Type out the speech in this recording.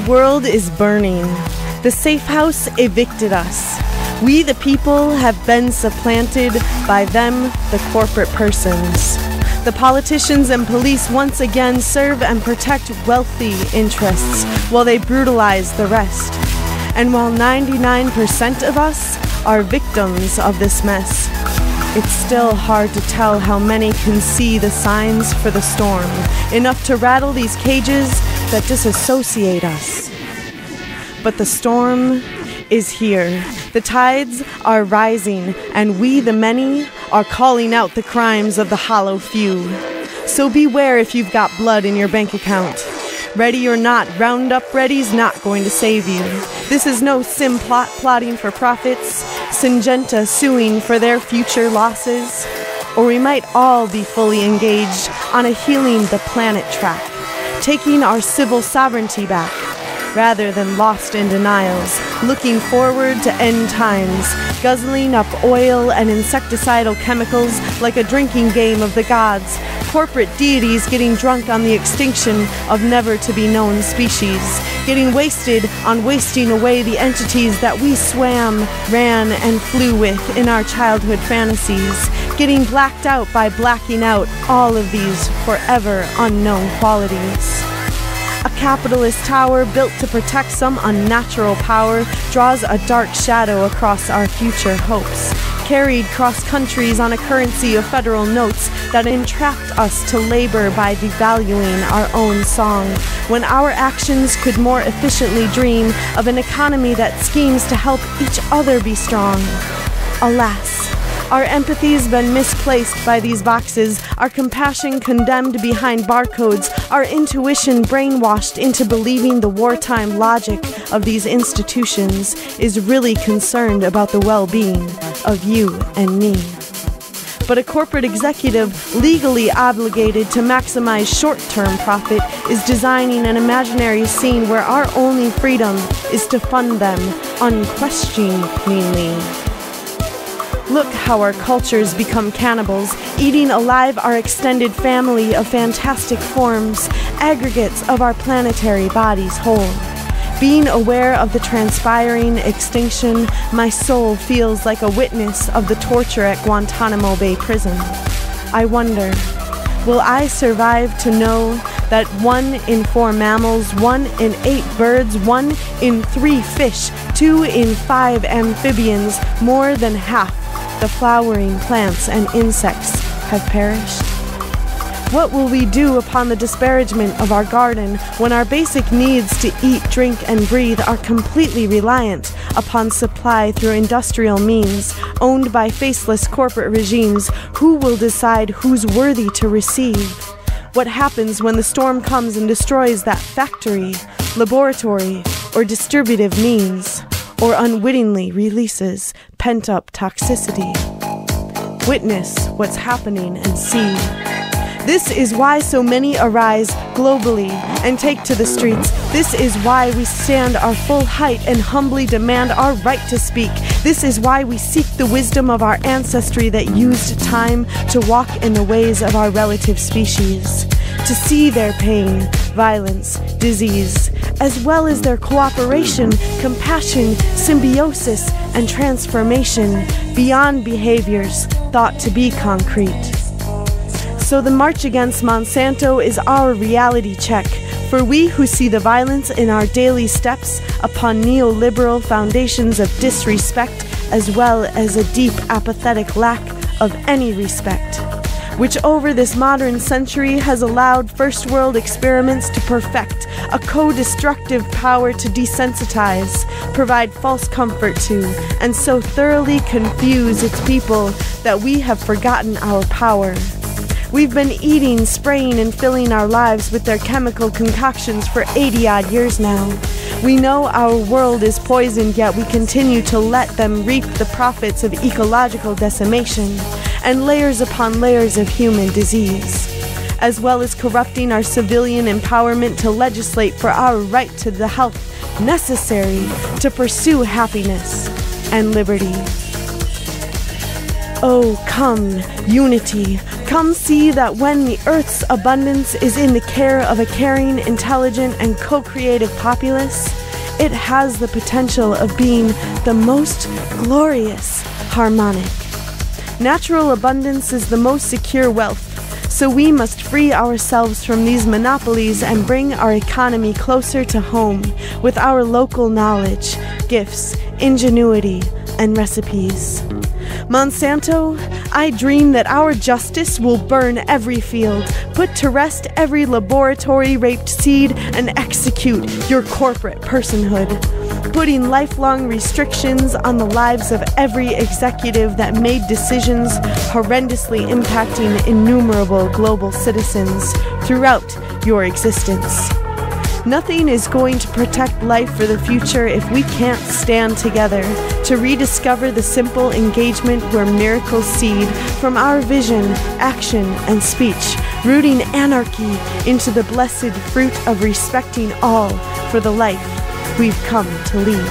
world is burning. The safe house evicted us. We, the people, have been supplanted by them, the corporate persons. The politicians and police once again serve and protect wealthy interests while they brutalize the rest. And while 99% of us are victims of this mess, it's still hard to tell how many can see the signs for the storm, enough to rattle these cages that disassociate us. But the storm is here. The tides are rising, and we, the many, are calling out the crimes of the hollow few. So beware if you've got blood in your bank account. Ready or not, Roundup Ready's not going to save you. This is no sim plotting for profits, Syngenta suing for their future losses. Or we might all be fully engaged on a healing the planet track, taking our civil sovereignty back, rather than lost in denials, looking forward to end times, guzzling up oil and insecticidal chemicals like a drinking game of the gods, corporate deities getting drunk on the extinction of never-to-be-known species, getting wasted on wasting away the entities that we swam, ran, and flew with in our childhood fantasies, getting blacked out by blacking out all of these forever unknown qualities. A capitalist tower built to protect some unnatural power draws a dark shadow across our future hopes, carried cross countries on a currency of federal notes that entrapped us to labor by devaluing our own song, when our actions could more efficiently dream of an economy that schemes to help each other be strong. Alas, our empathy's been misplaced by these boxes, our compassion condemned behind barcodes, our intuition brainwashed into believing the wartime logic of these institutions is really concerned about the well-being of you and me. But a corporate executive legally obligated to maximize short-term profit is designing an imaginary scene where our only freedom is to fund them unquestioningly. Look how our cultures become cannibals, eating alive our extended family of fantastic forms, aggregates of our planetary bodies whole. Being aware of the transpiring extinction, my soul feels like a witness of the torture at Guantanamo Bay Prison. I wonder, will I survive to know that 1 in 4 mammals, 1 in 8 birds, 1 in 3 fish, 2 in 5 amphibians, more than half the flowering plants and insects have perished? What will we do upon the disparagement of our garden when our basic needs to eat, drink, and breathe are completely reliant upon supply through industrial means, owned by faceless corporate regimes? Who will decide who's worthy to receive? What happens when the storm comes and destroys that factory, laboratory, or distributive means, or unwittingly releases pent-up toxicity? Witness what's happening and see. This is why so many arise globally and take to the streets. This is why we stand our full height and humbly demand our right to speak. This is why we seek the wisdom of our ancestry that used time to walk in the ways of our relative species, to see their pain, violence, disease, as well as their cooperation, compassion, symbiosis, and transformation beyond behaviors thought to be concrete. So the march against Monsanto is our reality check, for we who see the violence in our daily steps upon neoliberal foundations of disrespect, as well as a deep apathetic lack of any respect, which over this modern century has allowed first world experiments to perfect a co-destructive power to desensitize, provide false comfort to, and so thoroughly confuse its people that we have forgotten our power. We've been eating, spraying, and filling our lives with their chemical concoctions for 80-odd years now. We know our world is poisoned, yet we continue to let them reap the profits of ecological decimation and layers upon layers of human disease, as well as corrupting our civilian empowerment to legislate for our right to the health necessary to pursue happiness and liberty. Oh, come, unity. Come see that when the Earth's abundance is in the care of a caring, intelligent, and co-creative populace, it has the potential of being the most glorious harmonic. Natural abundance is the most secure wealth, so we must free ourselves from these monopolies and bring our economy closer to home with our local knowledge, gifts, ingenuity, and recipes. Monsanto, I dream that our justice will burn every field, put to rest every laboratory-raped seed, and execute your corporate personhood, putting lifelong restrictions on the lives of every executive that made decisions horrendously impacting innumerable global citizens throughout your existence. Nothing is going to protect life for the future if we can't stand together to rediscover the simple engagement where miracles seed from our vision, action, and speech, rooting anarchy into the blessed fruit of respecting all for the life we've come to lead.